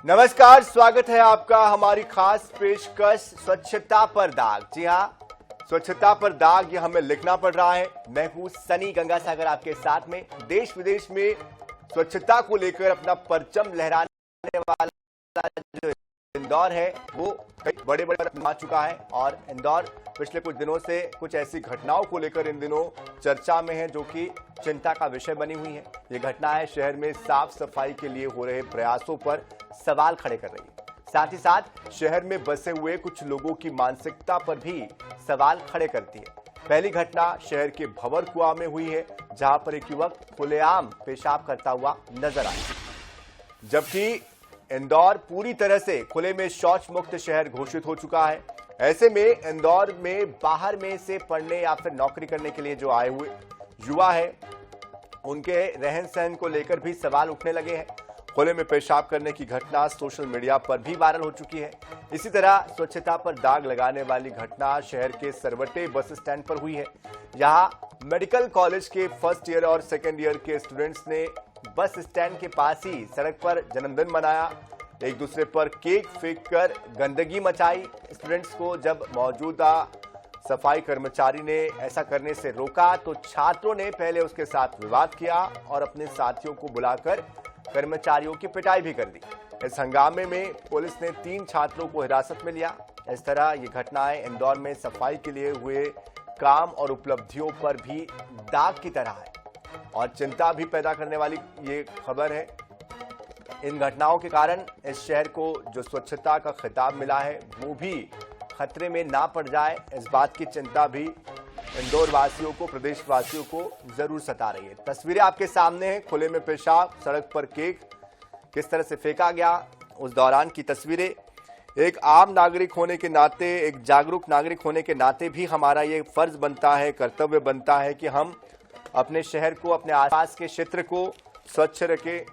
नमस्कार, स्वागत है आपका हमारी खास पेशकश स्वच्छता पर दाग। जी हाँ, स्वच्छता पर दाग ये हमें लिखना पड़ रहा है। मैं हूं सनी गंगासागर आपके साथ में। देश विदेश में स्वच्छता को लेकर अपना परचम लहराने वाला जो इंदौर है वो कई बड़े बड़े मा चुका है और इंदौर पिछले कुछ दिनों से कुछ ऐसी घटनाओं को लेकर इन दिनों चर्चा में है जो कि चिंता का विषय बनी हुई है। ये घटना है शहर में साफ सफाई के लिए हो रहे प्रयासों पर सवाल खड़े कर रही है। साथ ही साथ शहर में बसे हुए कुछ लोगों की मानसिकता पर भी सवाल खड़े करती है। पहली घटना शहर के भंवर कुआं में हुई है, जहां पर एक युवक खुलेआम पेशाब करता हुआ नजर आया, जबकि इंदौर पूरी तरह से खुले में शौच मुक्त शहर घोषित हो चुका है। ऐसे में इंदौर में बाहर में से पढ़ने या फिर नौकरी करने के लिए जो आए हुए युवा है, उनके रहन सहन को लेकर भी सवाल उठने लगे हैं। खुले में पेशाब करने की घटना सोशल मीडिया पर भी वायरल हो चुकी है। इसी तरह स्वच्छता पर दाग लगाने वाली घटना शहर के सरवटे बस स्टैंड पर हुई है। यहां मेडिकल कॉलेज के फर्स्ट ईयर और सेकेंड ईयर के स्टूडेंट्स ने बस स्टैंड के पास ही सड़क पर जन्मदिन मनाया, एक दूसरे पर केक फेंककर गंदगी मचाई। स्टूडेंट्स को जब मौजूदा सफाई कर्मचारी ने ऐसा करने से रोका तो छात्रों ने पहले उसके साथ विवाद किया और अपने साथियों को बुलाकर कर्मचारियों की पिटाई भी कर दी। इस हंगामे में पुलिस ने 3 छात्रों को हिरासत में लिया। इस तरह ये घटनाएं इंदौर में सफाई के लिए हुए काम और उपलब्धियों पर भी दाग की तरह है और चिंता भी पैदा करने वाली ये खबर है। इन घटनाओं के कारण इस शहर को जो स्वच्छता का खिताब मिला है वो भी खतरे में ना पड़ जाए, इस बात की चिंता भी इंदौर वासियों को, प्रदेश वासियों को जरूर सता रही है। तस्वीरें आपके सामने हैं, खुले में पेशाब, सड़क पर केक किस तरह से फेंका गया, उस दौरान की तस्वीरें। एक आम नागरिक होने के नाते, एक जागरूक नागरिक होने के नाते भी हमारा ये फर्ज बनता है, कर्तव्य बनता है कि हम अपने शहर को, अपने आसपास के क्षेत्र को स्वच्छ रखें,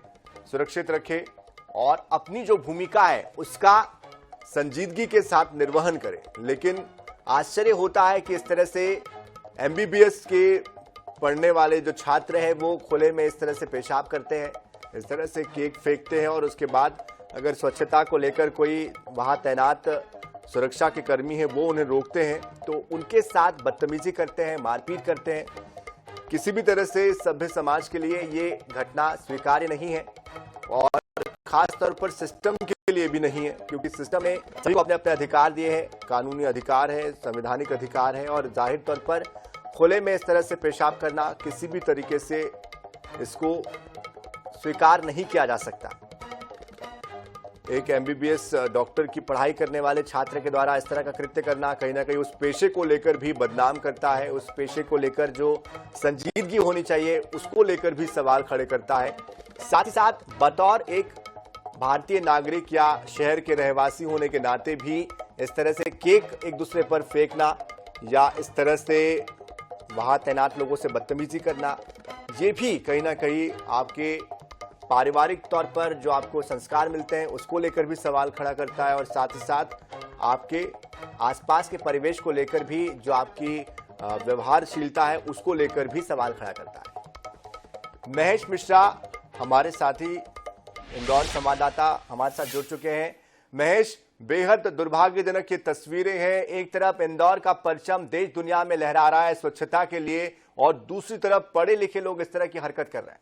सुरक्षित रखें और अपनी जो भूमिका है उसका संजीदगी के साथ निर्वहन करें। लेकिन आश्चर्य होता है कि इस तरह से एमबीबीएस के पढ़ने वाले जो छात्र हैं वो खुले में इस तरह से पेशाब करते हैं, इस तरह से केक फेंकते हैं और उसके बाद अगर स्वच्छता को लेकर कोई वहां तैनात सुरक्षा के कर्मी है वो उन्हें रोकते हैं तो उनके साथ बदतमीजी करते हैं, मारपीट करते हैं। किसी भी तरह से सभ्य समाज के लिए ये घटना स्वीकार्य नहीं है और खास तौर पर सिस्टम के लिए भी नहीं है, क्योंकि सिस्टम ने सभी को अपने अपने अधिकार दिए हैं, कानूनी अधिकार है, संवैधानिक अधिकार है और जाहिर तौर पर खुले में इस तरह से पेशाब करना किसी भी तरीके से इसको स्वीकार नहीं किया जा सकता। एक एमबीबीएस डॉक्टर की पढ़ाई करने वाले छात्र के द्वारा इस तरह का कृत्य करना कहीं ना कहीं उस पेशे को लेकर भी बदनाम करता है, उस पेशे को लेकर जो संजीदगी होनी चाहिए उसको लेकर भी सवाल खड़े करता है। साथ ही साथ बतौर एक भारतीय नागरिक या शहर के रहवासी होने के नाते भी इस तरह से केक एक दूसरे पर फेंकना या इस तरह से वहां तैनात लोगों से बदतमीजी करना, ये भी कहीं ना कहीं आपके पारिवारिक तौर पर जो आपको संस्कार मिलते हैं उसको लेकर भी सवाल खड़ा करता है और साथ ही साथ आपके आसपास के परिवेश को लेकर भी जो आपकी व्यवहारशीलता है उसको लेकर भी सवाल खड़ा करता है। महेश मिश्रा हमारे साथी इंदौर संवाददाता हमारे साथ जुड़ चुके हैं। महेश, बेहद दुर्भाग्यजनक ये तस्वीरें हैं। एक तरफ इंदौर का परचम देश दुनिया में लहरा रहा है स्वच्छता के लिए और दूसरी तरफ पढ़े लिखे लोग इस तरह की हरकत कर रहे हैं।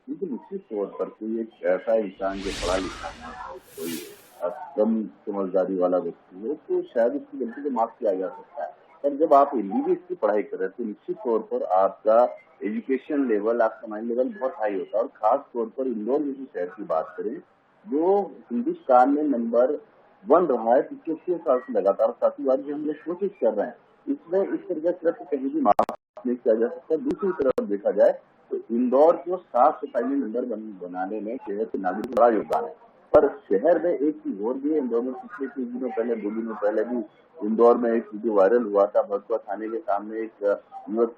निश्चित तौर पर कोई एक ऐसा इंसान जो पढ़ा लिखा है, कोई कम समझदारी वाला व्यक्ति हो तो शायद उसकी गलती को माफ किया जा सकता है, पर जब आप एमबीबीएस की पढ़ाई कर रहे हैं तो निश्चित तौर पर आपका एजुकेशन लेवल, आपका माइंड लेवल बहुत हाई होता है और खास तौर पर इंदौर जैसे शहर की बात करें जो हिंदुस्तान में नंबर 1 रहा है पिछले 6 साल से लगातार, साथ ही बात जो हम लोग कोशिश कर रहे हैं इसमें इस तरह का कहीं भी माफ नहीं किया जा सकता। दूसरी तरफ देखा जाए तो इंदौर को साफ सफाई में नंबर बनाने में शहर के नागरिक बड़ा योगदान है, पर शहर में एक चीज और भी है। इंदौर में पिछले 2 दिनों पहले भी इंदौर में एक वीडियो वायरल हुआ था। भरतुआ थाने के सामने एक युवक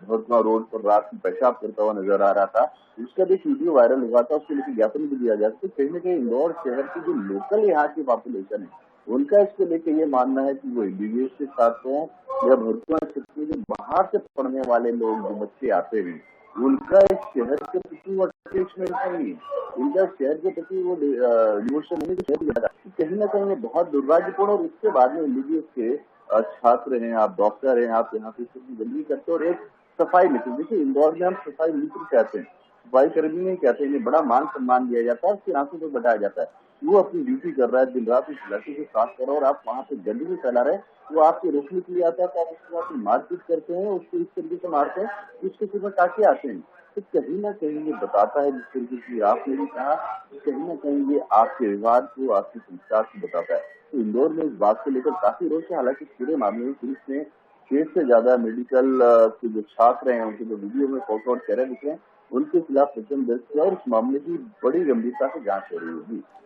भरतुआ रोड पर रात में पेशाब करता हुआ नजर आ रहा था, उसका भी वीडियो वायरल हुआ था, उसके लिए ज्ञापन भी दिया जाता है। कहीं न कहीं इंदौर शहर की जो लोकल यहाँ की पॉपुलेशन है उनका इसको लेकर ये मानना है कि वो एमबीबीएस के छात्रों या भरतुआ क्षेत्र में जो बाहर से पढ़ने वाले लोग जो बच्चे आते हैं उनका इस शहर के प्रति वो अटैचमेंट नहीं है, उनका शहर के प्रति वो डिवोशन नहीं, तो शहर कहीं ना कहीं बहुत दुर्भाग्यपूर्ण। और इसके बाद में एमबीबीएस के छात्र हैं, आप डॉक्टर हैं, आप यहाँ पे बंदगी करते हो और एक सफाई मित्र, देखिए इंदौर में हम सफाई मित्र कहते हैं, सफाई कर्मी नहीं कहते, इन्हें बड़ा मान सम्मान दिया जाता है, उसके आंसू पर बताया जाता है। वो अपनी ड्यूटी कर रहा है, दिन रात उस लड़के को साफ कर रहा है और आप वहाँ पे गंदगी फैला रहे हैं, वो आपको रोकने के लिए आता है तो आप उसके साथ मारपीट करते हैं, उसको इस तरीके से मारते हैं, उसके सिर में टाके आते हैं। तो कहीं ना कहीं ये बताता है, जिस तरीके की आपने भी कहा, कहीं ना कहीं ये आपके व्यवहार को, आपके संस्कार को बताता है। तो इंदौर में इस बात को लेकर काफी रोष है। हालांकि पूरे मामले में पुलिस ने 6 से ज्यादा मेडिकल के जो छात्र हैं, उनके जो वीडियो में फोटो और चेहरे दिखे हैं, उनके खिलाफ प्रकरण दर्ज किया और इस मामले की बड़ी गंभीरता से जांच हो रही है।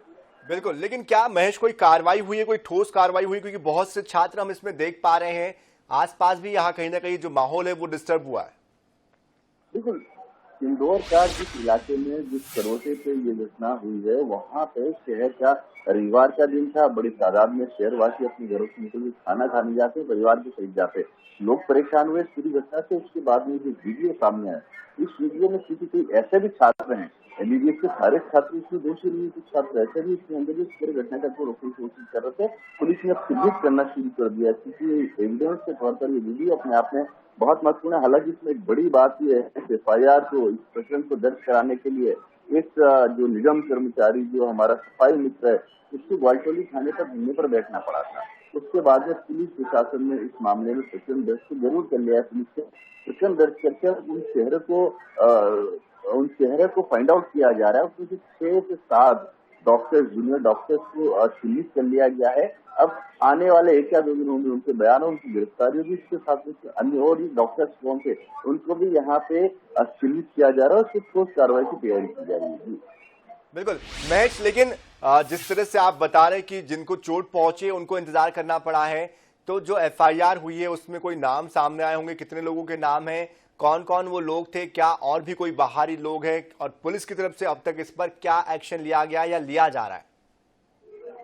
बिल्कुल, लेकिन क्या महेश कोई कार्रवाई हुई है, कोई ठोस कार्रवाई हुई? क्योंकि बहुत से छात्र हम इसमें देख पा रहे हैं, आसपास भी यहाँ कहीं ना कहीं जो माहौल है वो डिस्टर्ब हुआ है। बिल्कुल, इंदौर का जिस इलाके में जिस करोटे पे ये घटना हुई है, वहाँ पे शहर का रविवार का दिन था, बड़ी तादाद में शहरवासी अपने घरों से निकल के खाना खाने जाते, परिवार के सहित जाते, लोग परेशान हुए इस पूरी घटना से। उसके बाद में जो वीडियो सामने आया, इस वीडियो में किसी कोई ऐसे भी छात्र हैं, एमबीबीएस के सारे छात्र इसमें दोषी नहीं, कुछ छात्र ऐसे भी इसके अंदर इस पूरी घटना का रोकने की कोशिश कर रहे थे। पुलिस ने चिन्हित करना शुरू कर दिया, क्योंकि एविडेंस के तौर पर ये वीडियो अपने आप में बहुत महत्वपूर्ण है। हालांकि इसमें एक बड़ी बात यह है, एफआईआर को, इस प्रकरण को दर्ज कराने के लिए इस जो निगम कर्मचारी, जो हमारा सफाई मित्र है, उसको ग्वालटोली थाने पर धरने पर बैठना पड़ा था। उसके बाद में पुलिस प्रशासन ने इस मामले में प्रकरण दर्ज तो जरूर कर लिया है। पुलिस से प्रकरण दर्ज करके उन चेहरे को फाइंड आउट किया जा रहा है। उसमें से 6 से 7 डॉक्टर्स, जूनियर डॉक्टर्स को चिन्हित कर लिया गया है। अब आने वाले 1 या 2 दिन होंगे, उनके बयान, उनकी गिरफ्तारी होगी। इसके साथ में अन्य और भी डॉक्टर्स कौन थे, उनको भी यहाँ पे चिन्हित किया जा रहा है और उसकी ठोस कार्रवाई की तैयारी की जा रही है। बिल्कुल महेश, लेकिन जिस तरह से आप बता रहे हैं कि जिनको चोट पहुंची उनको इंतजार करना पड़ा है, तो जो एफआईआर हुई है उसमें कोई नाम सामने आए होंगे? कितने लोगों के नाम हैं, कौन कौन वो लोग थे, क्या और भी कोई बाहरी लोग हैं, और पुलिस की तरफ से अब तक इस पर क्या एक्शन लिया गया या लिया जा रहा है?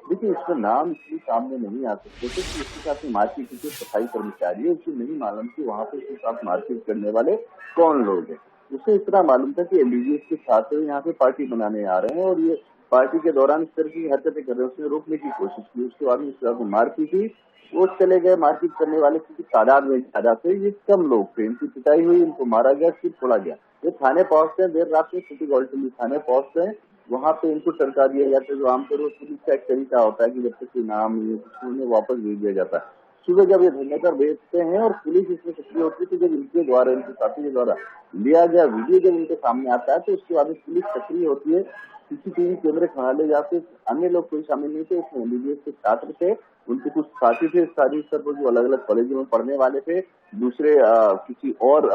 देखिए, इसका नाम इसलिए सामने नहीं आ सकते थे कि इसके साथ मारपीट की सफाई कर्मचारी है, उसे नहीं मालूम कि वहाँ पे इसके साथ मारपीट करने वाले कौन लोग हैं। उसे इतना मालूम था कि एमबीबीएस के छात्र यहाँ पे पार्टी बनाने आ रहे हैं और ये पार्टी के दौरान इस तरह की हरकतें कर रहे हैं, उसने रोकने की कोशिश की। उसके बाद में इस तरह को मारपीट हुई, वो चले गए। मारपीट करने वाले की तादाद में ज्यादा थे, ये कम लोग थे, इनकी पिटाई हुई, इनको मारा गया, फिर छोड़ा गया। ये थाने पहुंचते हैं, देर रात में सिटी ग्वालटोली थाने पहुंचते हैं, वहाँ पे इनको टरका दिया जाता है। जो आमतौर पर पुलिस का एक तरीका होता है कि जब तक कोई नाम नहीं है उन्हें वापस भेज दिया जाता है। सुबह जब ये धरने पर भेजते हैं और पुलिस इसमें सक्रिय होती है, तो जब इनके द्वारा, इनके साथी के द्वारा लिया गया वीडियो जब इनके सामने आता है, तो उसके बाद पुलिस सक्रिय होती है, सीसीटीवी कैमरे खंगाले जाते। अन्य लोग कोई शामिल नहीं थे, उसमें एमबीबीएस के छात्र थे, उनके कुछ साथी थे स्थानीय स्तर पर जो अलग अलग कॉलेजों में पढ़ने वाले थे, दूसरे किसी और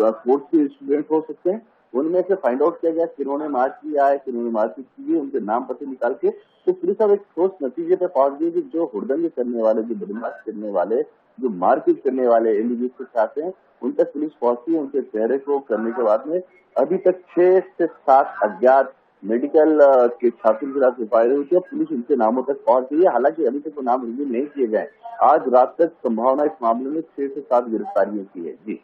कोर्स के स्टूडेंट हो सकते हैं। उनमें से फाइंड आउट किया गया किन्होंने मार्च किया है, किन्होंने मारपीट की है, उनके नाम पते निकाल के तो पुलिस अब एक ठोस नतीजे पे पहुंच गई कि जो हुड़दंगे करने वाले, जो बदमाश करने वाले, जो मारपीट करने वाले एमबीबीएस के छात्र हैं, उन तक पुलिस पहुंची है। उनके चेहरे को करने के बाद में अभी तक 6 से 7 अज्ञात मेडिकल के छात्रों के खिलाफ एफआईआर हुई है। पुलिस उनके नामों तक पहुंच गई है, हालांकि अभी तक वो नाम रिवील नहीं किए गए। आज रात तक संभावना इस मामले में 6 से 7 गिरफ्तारियों की है। जी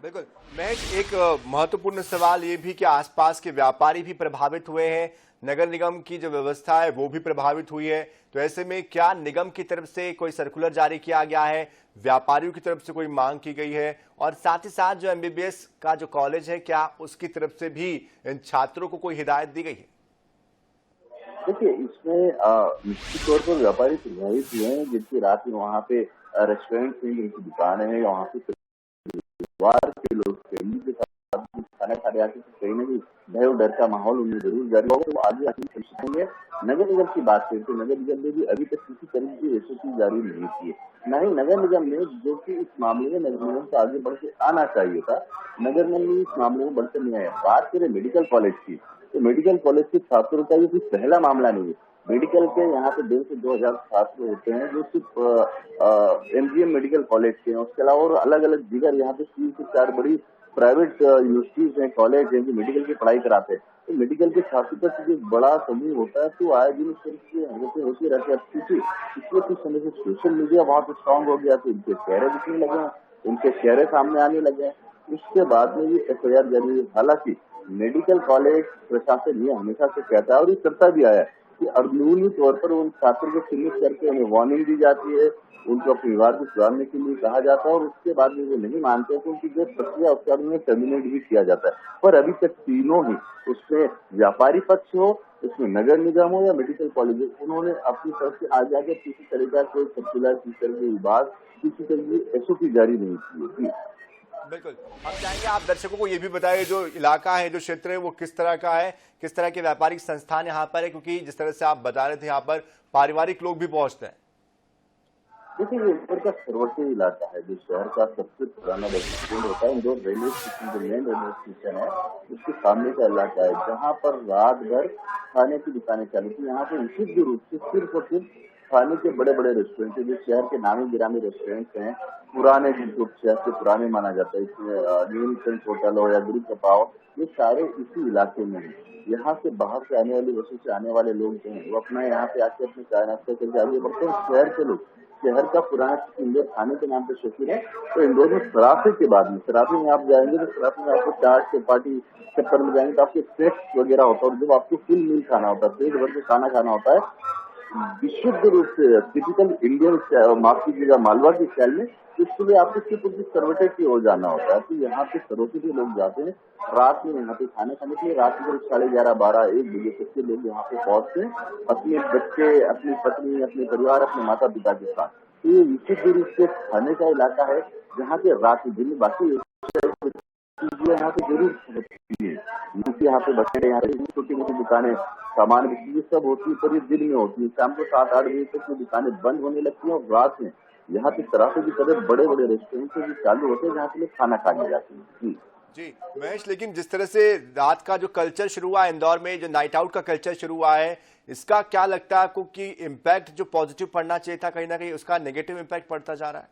बिल्कुल महेश, एक महत्वपूर्ण सवाल ये भी कि आसपास के व्यापारी भी प्रभावित हुए हैं, नगर निगम की जो व्यवस्था है वो भी प्रभावित हुई है। तो ऐसे में क्या निगम की तरफ से कोई सर्कुलर जारी किया गया है, व्यापारियों की तरफ से कोई मांग की गई है, और साथ ही साथ जो एमबीबीएस का जो कॉलेज है, क्या उसकी तरफ से भी इन छात्रों को कोई हिदायत दी गई है? देखिए, इसमें निश्चित तौर पर व्यापारी प्रभावित हुए हैं, जिनकी रात में वहाँ पे रेस्टोरेंट में जिनकी दुकानें हैं, वहाँ पे परिवार के लोग फैमिली के साथ खाना खाने आते, तो कहीं ना कहीं भय और डर का माहौल उन्हें जरूर जारी होगा। तो आगे होंगे। नगर निगम की बात करें तो नगर निगम ने भी अभी तक किसी तरह की एसओपी जारी नहीं की है, न ही नगर निगम ने, जो कि इस मामले में नगर निगम को आगे बढ़ के आना चाहिए था, नगर निगम ने इस मामले में बढ़कर नहीं आया। बात करें मेडिकल कॉलेज की, तो मेडिकल कॉलेज के छात्रों का ये कोई पहला मामला नहीं है। मेडिकल के यहाँ पे 1,500 से 2,000 छात्र होते हैं, जो सिर्फ एमजीएम मेडिकल कॉलेज के हैं। उसके अलावा और अलग अलग जगह यहाँ पे 3 से 4 बड़ी प्राइवेट यूनिवर्सिटीज हैं, कॉलेज हैं, जो मेडिकल की पढ़ाई कराते हैं। तो मेडिकल के छात्रों का जो बड़ा समूह होता है, तो आए दिन इस तरह की हरकतें होती रहती है। पिछले कुछ समय से सोशल मीडिया बहुत स्ट्रांग हो गया, तो इनके चेहरे दिखने लगे हैं, इनके चेहरे सामने आने लगे हैं। उसके बाद में ये FIR जारी हुई। हालांकि मेडिकल कॉलेज प्रशासन ये हमेशा से कहता है और ये करता भी आया है कि कानूनी तौर पर उन छात्रों को चिन्हित करके उन्हें वार्निंग दी जाती है, उनको अपने व्यवहार को सुधारने के लिए कहा जाता है और उसके बाद में वो नहीं मानते तो उनकी जो प्रक्रिया उसके बाद में टर्मिनेट भी किया जाता है। पर अभी तक तीनों ही, उसमें व्यापारी पक्ष हो, उसमें नगर निगम हो या मेडिकल कॉलेज, उन्होंने अपनी तरफ से आज आगे किसी तरह का कोई सर्कुलर टीचर के विभाग किसी तरह की SOP जारी नहीं की है। बिल्कुल, हम चाहेंगे आप दर्शकों को ये भी बताइए जो इलाका है, जो क्षेत्र है, वो किस तरह का है, किस तरह के व्यापारिक संस्थान यहाँ पर है, क्योंकि जिस तरह से आप बता रहे थे यहाँ पर पारिवारिक लोग भी पहुंचते हैं। देखिए, ये इंदौर का सर्वोच्च इलाका है, जो शहर का सबसे पुराना बस स्टैंड होता है। इंदौर रेलवे स्टेशन जो मेन रेलवे स्टेशन है, उसके सामने का इलाका है, जहाँ पर रात भर खाने की दुकानें चालू थी। यहाँ पे विशुद्ध रूप से सिर्फ और सिर्फ खाने के बड़े बड़े रेस्टोरेंट है, जो शहर के नामी गिरामी रेस्टोरेंट हैं, पुराने, जिनको शहर के पुराने माना जाता है। इसमें नीलकंठ होटल हो या गुरु कपाव, ये सारे इसी इलाके में है। यहाँ से बाहर से आने वाली बसों से आने वाले लोग जो हैं, वो अपना यहाँ पे आके अपने चाय नाश्ता करके आगे बढ़ते हैं। शहर के लोग, शहर का पुराना इंदौर खाने के नाम पे शौकीन है। तो इंदौर में सराफे के बाद में, सराफे में आप जाएंगे तो सराफे में आपको चाट चपाटी चक्कर में जाएंगे तो आपके स्नैक्स वगैरह होता है। और जब आपको फुल मील खाना होता है, पेट भर के खाना खाना होता है, विशुद्ध रूप से टिपिकल इंडियन स्टाइल, माफ कीजिएगा मालवा की स्टाइल में, इसके लिए आपको सिर्फ उनकी सर्वटे की ओर जाना होता है। तो यहाँ पे सर्वटे के लोग जाते हैं रात में यहाँ पे खाना खाने के लिए। रात में 11:30, 12, 1 बजे तक के लोग यहाँ पे पहुंचते हैं अपने बच्चे, अपनी पत्नी, अपने परिवार, अपने माता पिता के साथ। तो ये विशुद्ध रूप से खाने का इलाका है, जहाँ पे रात के दिन बाकी चीजें यहाँ पे जरूर होती है, क्योंकि यहाँ पे बच्चे, यहाँ पे छोटी मोटी दुकानें, सामान बिक्री सब होती है, पर ये दिन में होती है। शाम को 7-8 बजे तक ये दुकानें बंद होने लगती हैं और रात में यहाँ पे तरह की तरह बड़े बड़े रेस्टोरेंट भी चालू होते हैं, जहाँ पे लोग खाना खाने जाते हैं। जी महेश, लेकिन जिस तरह से रात का जो कल्चर शुरू हुआ है इंदौर में, जो नाइट आउट का कल्चर शुरू हुआ है, इसका क्या लगता है आपको कि इम्पैक्ट जो पॉजिटिव पड़ना चाहिए था, कहीं ना कहीं उसका नेगेटिव इम्पैक्ट पड़ता जा रहा है?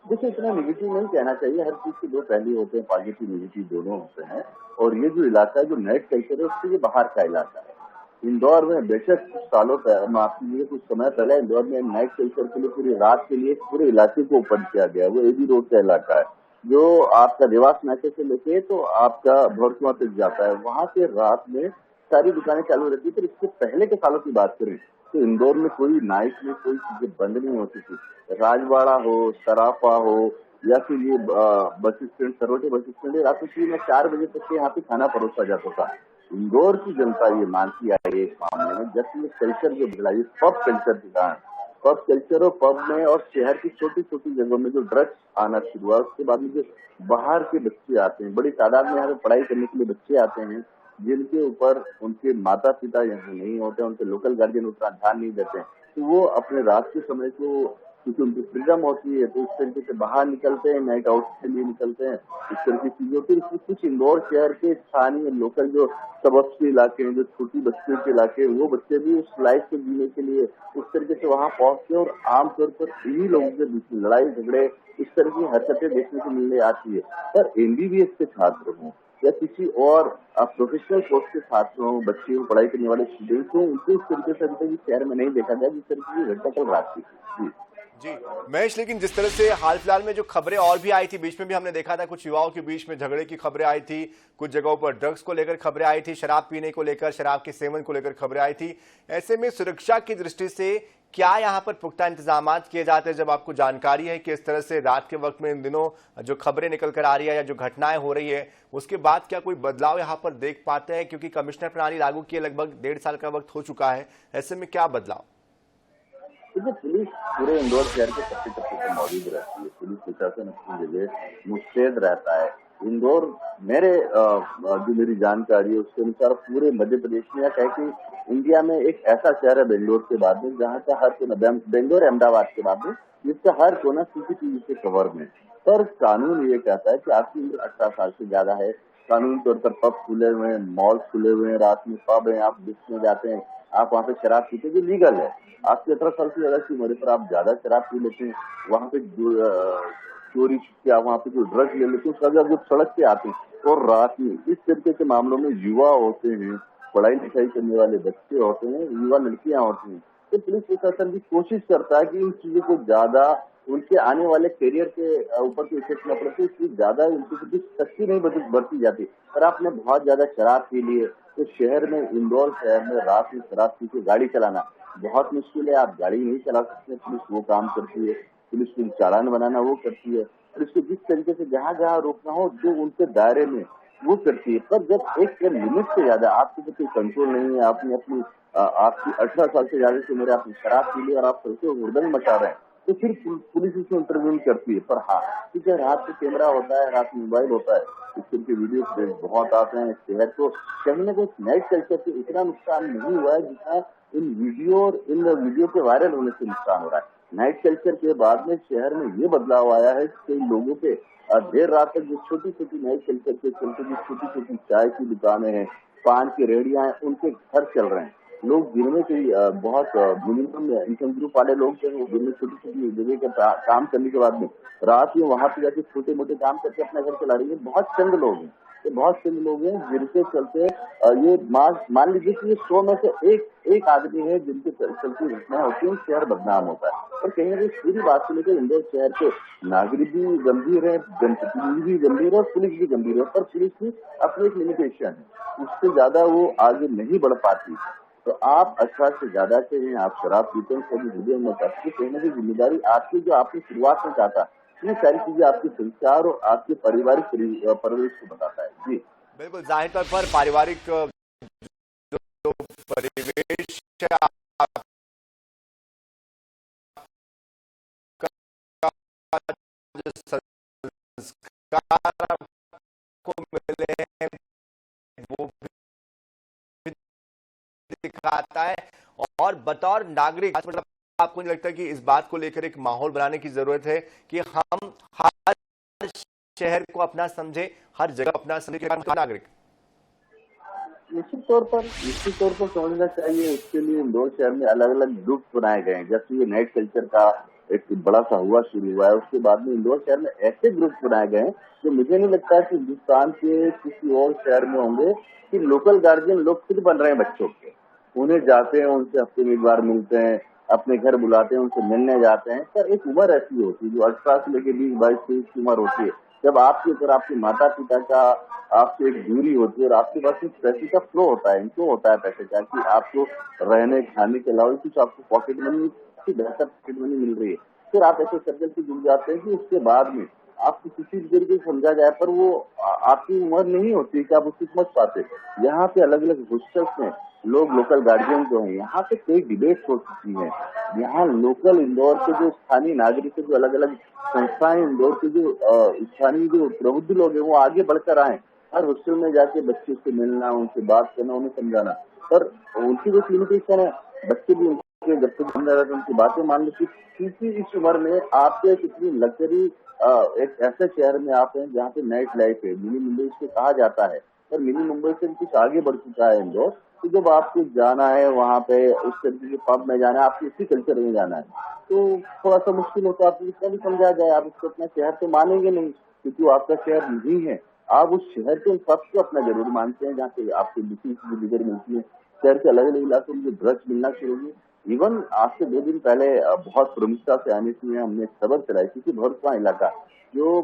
देखिए, इतना निगेटिव नहीं कहना चाहिए। हर चीज के दो पहलू होते हैं, पॉजिटिव निगेटिव दोनों होते हैं। और ये जो इलाका है, जो नाइट कल्चर है, उससे ये बाहर का इलाका है। इंदौर में बेशक कुछ सालों पहले, माफ कीजिए, कुछ समय पहले इंदौर में नाइट कल्चर के लिए, पूरी रात के लिए पूरे इलाके को ओपन किया गया। वो AB रोड का इलाका है, जो आपका देवास नाके से लेके तो आपका भोरकुआ तक जाता है। वहां से रात में सारी दुकानें चालू रहती है। पर इससे पहले के सालों की बात करें तो इंदौर में कोई नाइट में कोई चीजें बंद नहीं होती थी। राजवाड़ा हो, सराफा हो, या फिर ये bus stand, Sarwate bus stand, रात में 3 या 4 बजे तक के यहाँ पे खाना परोसा जाता था। इंदौर की जनता ये मानती आ रही है इस मामले में, जब ये कल्चर जो बदला, ये पब कल्चर के कारण, पब कल्चर और पब में और शहर की छोटी छोटी जगहों में जो ड्रग्स आना शुरू हुआ, उसके बाद में जो बाहर के बच्चे आते हैं, बड़ी तादाद में यहाँ पे पढ़ाई करने के लिए बच्चे आते हैं, जिनके ऊपर उनके माता पिता यहाँ नहीं होते, उनके लोकल गार्जियन उतना ध्यान नहीं देते हैं, तो वो अपने रात के समय को, क्योंकि उनकी फ्रीडम होती है, तो इस तरीके से बाहर निकलते हैं, नाइट आउट के लिए निकलते हैं, इस तरह की चीजों के। कुछ इंदौर शहर के स्थानीय लोकल जो सबब्स के इलाके हैं, जो छोटी बस्तियों के इलाके हैं, वो बच्चे भी उस लाइफ को जीने के लिए उस तरीके से वहां पहुंचते हैं। और आमतौर पर इन्हीं लोगों के बीच में लड़ाई झगड़े, इस तरह की हरकतें देखने को मिलने आती है। पर MBBS के छात्र हों या किसी और प्रोफेशनल कोर्स के छात्र हों, बच्चे हों, पढ़ाई करने वाले स्टूडेंट्स हों, उनको इस तरीके से अभी तक शहर में नहीं देखा गया जिस तरीके की घटना कल रात की। जी महेश, लेकिन जिस तरह से हाल फिलहाल में जो खबरें और भी आई थी, बीच में भी हमने देखा था कुछ युवाओं के बीच में झगड़े की खबरें आई थी, कुछ जगहों पर ड्रग्स को लेकर खबरें आई थी, शराब पीने को लेकर, शराब के सेवन को लेकर खबरें आई थी। ऐसे में सुरक्षा की दृष्टि से क्या यहाँ पर पुख्ता इंतजाम किए जाते हैं, जब आपको जानकारी है कि इस तरह से रात के वक्त में इन दिनों जो खबरें निकल कर आ रही है या जो घटनाएं हो रही है, उसके बाद क्या कोई बदलाव यहाँ पर देख पाते हैं? क्योंकि कमिश्नर प्रणाली लागू किए लगभग 1.5 साल का वक्त हो चुका है, ऐसे में क्या बदलाव? देखिए, पुलिस पूरे इंदौर शहर के सबसे पर मौजूद रहती है। पुलिस प्रशासन अपनी जगह मुस्तैद रहता है। इंदौर, मेरी जानकारी है उसके अनुसार पूरे मध्य प्रदेश में, या कहे कि इंडिया में एक ऐसा शहर है बेंगलोर के बाद में, जहाँ का हर कोना, बेंगलोर अहमदाबाद के बाद में, जिसका हर कोना CCTV से कवर में। पर कानून ये कहता है कि आपकी उम्र 18 साल से ज्यादा है। कानूनी तौर पर पब खुले हुए हैं, मॉल खुले हुए हैं, रात में पब है, आप बीच में जाते हैं, आप वहाँ पे शराब पीते, जो लीगल है। आपकी 18 साल से ज्यादा की उम्र पर आप ज्यादा शराब पी लेते हैं, वहाँ पे चोरी या वहाँ पे जो ड्रग्स ले लेते हैं, उसका जब सड़क पे आते हैं और रात में इस तरीके के मामलों में युवा होते हैं, पढ़ाई लिखाई करने वाले बच्चे होते हैं, युवा लड़कियां होती हैं, तो पुलिस प्रशासन भी कोशिश करता है कि इन चीजों को ज्यादा उनके आने वाले करियर के ऊपर कोई इफेक्ट न पड़े, तो इसलिए ज्यादा उनकी प्रति सख्ती नहीं बरती जाती। पर आपने बहुत ज्यादा शराब पी ली है तो शहर में, इंदौर शहर में रात में शराब पी के गाड़ी चलाना बहुत मुश्किल है। आप गाड़ी नहीं चला सकते, पुलिस वो काम करती है, पुलिस को चालान बनाना वो करती है, पुलिस को जिस तरीके से जहाँ जहाँ रोकना हो जो उनके दायरे में वो करती है। पर जब एक लिमिट से ज्यादा आपके ऊपर कोई कंट्रोल नहीं है, आपने अपनी आपकी 18 साल से ज्यादा की उम्र है, आपने शराब पी ली और आप सबसे हुड़दंग मचा रहे हैं, तो फिर पुलिस इसमें इंटरव्यू करती है। पर हाँ, ठीक है, रात को कैमरा होता है, रात में मोबाइल होता है, इस तरह के वीडियो बहुत आते हैं। शहर को कहीं ना कहीं नाइट कल्चर से इतना नुकसान नहीं हुआ है जितना इन वीडियो के वायरल होने से नुकसान हो रहा है। नाइट कल्चर के बाद में शहर में ये बदलाव आया है कि लोगों के देर रात तक जो छोटी छोटी नाइट कल्चर के चलते जो छोटी छोटी चाय की दुकानें हैं, पान की रेहड़ियां हैं, उनके घर चल रहे हैं। लोग दिन में कोई बहुत मिनिमम इनकम ग्रुप वाले लोग जो है वो दिन में छोटी छोटी जगह का काम करने के बाद में रात में वहां पे जाके छोटे मोटे काम करके अपना घर चला रही है। बहुत चंद लोग हैं, ये बहुत चंद लोग हैं जिनके चलते ये मान लीजिए कि ये 100 में से एक आदमी है जिनके चलती घटनाएं होती है, शहर बदनाम होता है। और कहीं ना कहीं पूरी बात को लेकर इंदौर शहर के नागरिक भी गंभीर है, जनप्रतिनिधि भी गंभीर है और पुलिस भी गंभीर है। पर पुलिस की अपनी एक लिमिटेशन है, उससे ज्यादा वो आगे नहीं बढ़ पाती। तो आप 18 से ज्यादा के हैं, आप शराब पीते हैं, सभी वीडियो में करते हैं, कहीं ना कहीं जिम्मेदारी आपकी, जो आपने शुरुआत में चाहता, ये सारी चीजें आपके संस्कार और आपके पारिवारिक परवरिश को बताता है। जी बिल्कुल, जाहिर तौर पर पारिवारिक जो परिवेश है, आपका जो संस्कार आपको मिले हैं वो भी दिखाता है। और बतौर नागरिक मतलब आपको नहीं लगता कि इस बात को लेकर एक माहौल बनाने की जरूरत है कि हम हर शहर को अपना समझे, हर जगह अपना समझे नागरिक? निश्चित तौर पर समझना चाहिए। उसके लिए इंदौर शहर में अलग अलग ग्रुप बनाए गए हैं। जैसे ये नाइट कल्चर का एक बड़ा सा हुआ शुरू हुआ है, उसके बाद में इंदौर शहर में ऐसे ग्रुप बनाए गए हैं जो मुझे नहीं लगता है कि हिंदुस्तान के किसी और शहर में होंगे, कि लोकल गार्जियन लोग खुद बन रहे हैं बच्चों के। उन्हें जाते हैं, उनसे हफ्ते में एक बार मिलते हैं, अपने घर बुलाते हैं, उनसे मिलने जाते हैं। पर एक उम्र ऐसी होती है जो 18 से लेकर 20-22-23 की उम्र होती है, जब आपके ऊपर आपके माता पिता का आपसे एक दूरी होती है और आपके पास कुछ पैसे का फ्लो होता है, इनको होता है पैसे का, कि आपको रहने खाने के अलावा कुछ आपको पॉकेट मनी, बेहतर पॉकेट मनी मिल रही है। फिर आप ऐसे सर्कल से जुड़ जाते हैं कि उसके बाद में आपको किसी भी तरीके से समझा जाए, पर वो आपकी उम्र नहीं होती कि आप उसको समझ पाते। यहाँ पे अलग अलग हॉस्टल्स में लोग, लोकल गार्जियन जो है, यहाँ पे कई डिबेट हो चुकी है। यहाँ लोकल इंदौर के जो स्थानीय नागरिक, जो अलग अलग संस्थाएं इंदौर के जो स्थानीय जो प्रबुद्ध लोग हैं वो आगे बढ़कर आए, हर हॉस्टल में जाके बच्चे से मिलना, उनसे बात करना, उन्हें समझाना। पर उनकी कुछ लिमिटेशन है, बच्चे भी उनके जब तक समझा रहता है उनकी बातें मान लेती, क्योंकि इस उम्र में आपके कितनी लग्जरी एक ऐसे शहर में आप हैं जहाँ पे नाइट लाइफ है, मिनी मुंबई इसको कहा जाता है, पर मिनी मुंबई से कुछ आगे बढ़ चुका है इंदौर। तो जब आपको जाना है वहाँ पे उस तरीके के पब में जाना है, आपको इसी कल्चर में जाना है, तो थोड़ा सा मुश्किल होता है। आपको जितना भी समझा जाए, आप उसको अपना शहर तो मानेंगे नहीं, क्योंकि वो आपका शहर नहीं है। आप उस शहर के पब को अपना जरूर मानते हैं जहाँ पे आपको बिजली मिलती है। शहर के अलग अलग इलाकों में ड्रग्स मिलना शुरू हुई। इवन आज से 2 दिन पहले बहुत प्रमुखता से आने से हमने खबर चलाई, क्योंकि भरतपुर इलाका जो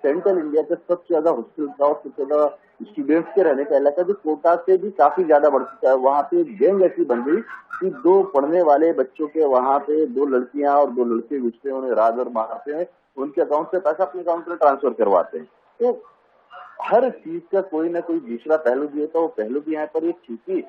सेंट्रल इंडिया का सबसे ज्यादा हॉस्टल था और सबसे ज्यादा स्टूडेंट्स के रहने का इलाका, जो कोटा से भी काफी ज्यादा बढ़ चुका है। वहाँ पे एक गैंग ऐसी बन गई कि 2 पढ़ने वाले बच्चों के वहाँ पे 2 लड़कियां और 2 लड़के घुसते हैं, उन्हें रात भर मारते हैं, उनके अकाउंट से पैसा अपने अकाउंट में ट्रांसफर करवाते हैं। तो हर चीज का कोई ना कोई दूसरा पहलू भी होता है। वो पहलू भी यहाँ पर एक, क्योंकि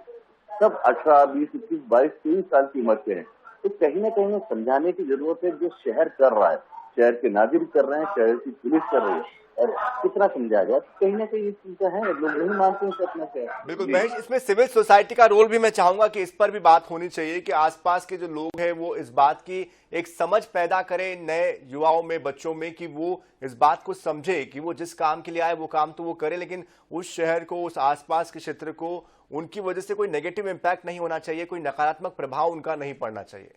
सब 18, 20, 21, 22, 23 साल की उम्र के हैं, तो कहीं ना कहीं समझाने की जरूरत है। जो शहर कर रहा है, शहर के नागरिक कर रहे हैं, शहर की पुलिस कर रही है, और कितना समझाया जाए, कहीं ना कहीं ये चीजें हैं, लोग नहीं मानते हैं अपना शहर। बिल्कुल महेश, इसमें सिविल सोसाइटी का रोल भी मैं चाहूंगा कि इस पर भी बात होनी चाहिए कि आसपास के जो लोग हैं वो इस बात की एक समझ पैदा करें नए युवाओं में, बच्चों में, कि वो इस बात को समझे कि वो जिस काम के लिए आए वो काम तो वो करे, लेकिन उस शहर को, उस आसपास के क्षेत्र को उनकी वजह से कोई नेगेटिव इम्पैक्ट नहीं होना चाहिए, कोई नकारात्मक प्रभाव उनका नहीं पड़ना चाहिए।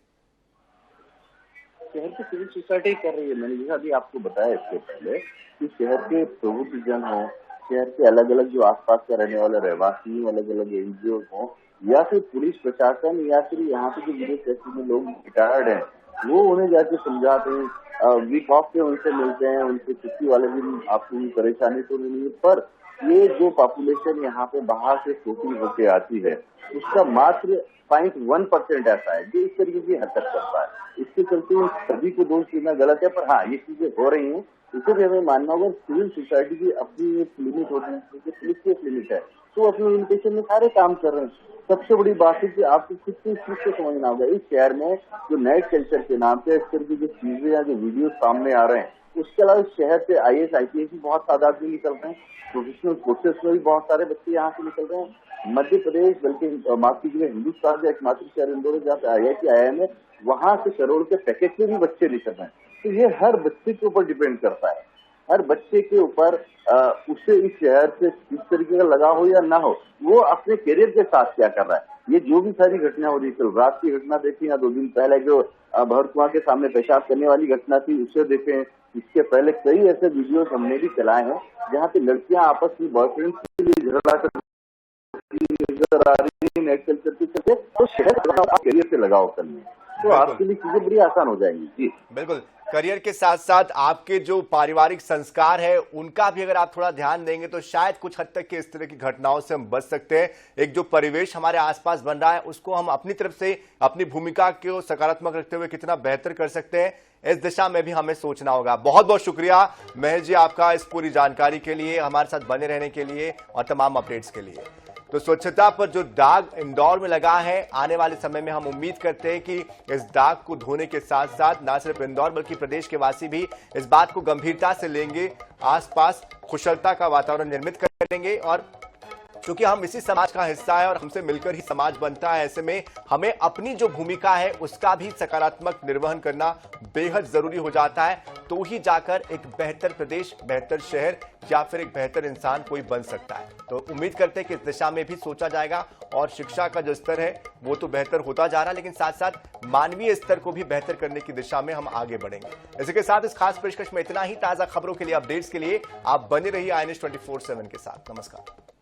शहर की सिविल सोसाइटी कर रही है। मैंने जैसा अभी आपको बताया इससे पहले कि शहर के प्रबुद्ध जन हो, शहर के अलग अलग जो आसपास के रहने वाले रहवासी, अलग अलग एनजीओ हो, या फिर पुलिस प्रशासन या फिर यहाँ पे जो वीडियो सेफ्टी में लोग रिटायर्ड हैं वो उन्हें जाके समझाते हैं, वीक ऑफ पे उनसे मिलते हैं, उनसे छुट्टी वाले दिन आपको परेशानी तो नहीं है। पर ये जो पॉपुलेशन यहाँ पे बाहर से शूटिंग होके आती है उसका मात्र 0.1% ऐसा है जो इस तरीके की हरकत करता है। इसके चलते उन सभी को दोष देना गलत है, पर हाँ ये चीजें हो रही हैं, इसे भी हमें मानना होगा। सिविल सोसाइटी की अपनी एक लिमिट होती है, पुलिस की एक लिमिट है, तो अपने लिमिटेशन में सारे काम कर रहे हैं। सबसे बड़ी बात है कि आपको खुद से इस चीज को समझना होगा, इस शहर में जो नाइट कल्चर के नाम पे इस तरह की जो चीजें या जो वीडियो सामने आ रहे हैं, उसके अलावा इस शहर से IAS IPS भी बहुत तादाद में निकल रहे हैं, प्रोफेशनल कोर्सेस में भी बहुत सारे बच्चे यहाँ से निकल रहे हैं। मध्य प्रदेश बल्कि माफ कीजिए हिंदुस्तान का एकमात्र शहर इंदौर है जहाँ पे IIT IIM है, वहां से करोड़ के पैकेज में भी बच्चे निकल रहे हैं। तो ये हर बच्चे के ऊपर डिपेंड करता है, हर बच्चे के ऊपर उसे इस शहर से किस तरीके का लगाव हो या ना हो, वो अपने करियर के साथ क्या कर रहा है। ये जो भी सारी घटना हो रही, कल रात की घटना देखी या 2 दिन पहले जो भरकुआ के सामने पेशाब करने वाली घटना थी उसे देखें, इसके पहले कई ऐसे वीडियोस हमने भी चलाए हैं जहाँ पे लड़कियां आपस में बॉयफ्रेंड के लिए झगड़ा करती नजर आ रही है नेट कल्चर के चलते, तो शहर करियर से लगाव करनी है तो आपके लिए चीजें बड़ी आसान हो जाएंगी। जी बिल्कुल, करियर के साथ साथ आपके जो पारिवारिक संस्कार है उनका भी अगर आप थोड़ा ध्यान देंगे तो शायद कुछ हद तक के इस तरह की घटनाओं से हम बच सकते हैं। एक जो परिवेश हमारे आसपास बन रहा है उसको हम अपनी तरफ से अपनी भूमिका को सकारात्मक रखते हुए कितना बेहतर कर सकते हैं, इस दिशा में भी हमें सोचना होगा। बहुत बहुत शुक्रिया महेश जी आपका इस पूरी जानकारी के लिए, हमारे साथ बने रहने के लिए और तमाम अपडेट्स के लिए। तो स्वच्छता पर जो दाग इंदौर में लगा है, आने वाले समय में हम उम्मीद करते हैं कि इस दाग को धोने के साथ साथ न सिर्फ इंदौर बल्कि प्रदेश के वासी भी इस बात को गंभीरता से लेंगे, आसपास कुशलता का वातावरण निर्मित करेंगे। और क्योंकि हम इसी समाज का हिस्सा है और हमसे मिलकर ही समाज बनता है, ऐसे में हमें अपनी जो भूमिका है उसका भी सकारात्मक निर्वहन करना बेहद जरूरी हो जाता है, तो ही जाकर एक बेहतर प्रदेश, बेहतर शहर या फिर एक बेहतर इंसान कोई बन सकता है। तो उम्मीद करते हैं कि इस दिशा में भी सोचा जाएगा और शिक्षा का जो स्तर है वो तो बेहतर होता जा रहा है, लेकिन साथ साथ मानवीय स्तर को भी बेहतर करने की दिशा में हम आगे बढ़ेंगे। इसी के साथ इस खास पेशकश में इतना ही। ताजा खबरों के लिए, अपडेट्स के लिए आप बने रहिए INS 24/7 के साथ। नमस्कार।